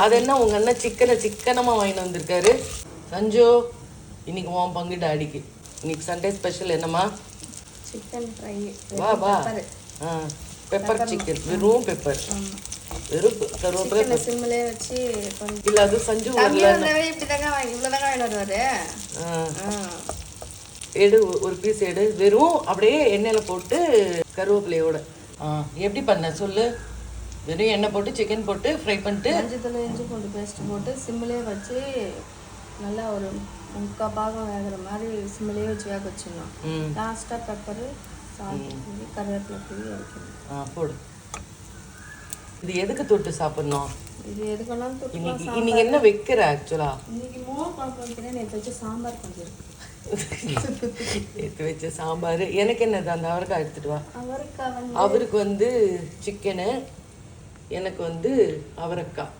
அது என்ன உங்க அண்ணன் சிக்கனமா வாங்கிட்டு வந்திருக்காரு. சஞ்சு, இன்னைக்கு உன் பங்கு டாடிக்கு. இன்னைக்கு சண்டே ஸ்பெஷல் என்னம்மா? Chicken fry. வா. பெப்பர் சிக்கன், வெறும் பெப்பர். வெறும் கருவேப்பிலை சிம்மிலே வச்சு இல்ல அது சஞ்சு வரல. இவ்வளோதாங்க வாங்கிட்டு வருவாரு. எடு ஒரு பீஸ் எடு, வெறும் அப்படியே எண்ணெயில் போட்டு கருவேப்பிலையோட. எப்படி பண்ண சொல்லு. வெறும் எண்ணெய் போட்டு சிக்கன் போட்டு ஃப்ரை பண்ணிட்டு மஞ்சள் இஞ்சி பூண்டு பேஸ்ட் போட்டு சிம்மிலே வச்சு நல்லா ஒரு 3/4 பாகம் வேகிற மாதிரி சிம்மிலே வச்சு வேக வச்சிடணும். லாஸ்ட்டாக பெப்பரு சால்ட் கருவேப்பிலை தூவி வைக்கணும். போடு. இது எதுக்கு தொட்டு சாப்பிடணும்? இது எதுக்கெல்லாம் தொட்டு இன்னைக்கு என்ன வைக்கிற? ஆக்சுவலா இன்னைக்கு மோர் குழம்பு வைக்கிறேன். நேற்று வச்சு சாம்பார் கொஞ்சம் இருக்கு. எடுத்து வச்ச சாம்பார். எனக்கு என்னது அந்த அவரைக்காய் எடுத்துட்டு வா. அவருக்கு அவருக்கு சிக்கனு, எனக்கு அவரைக்காய்.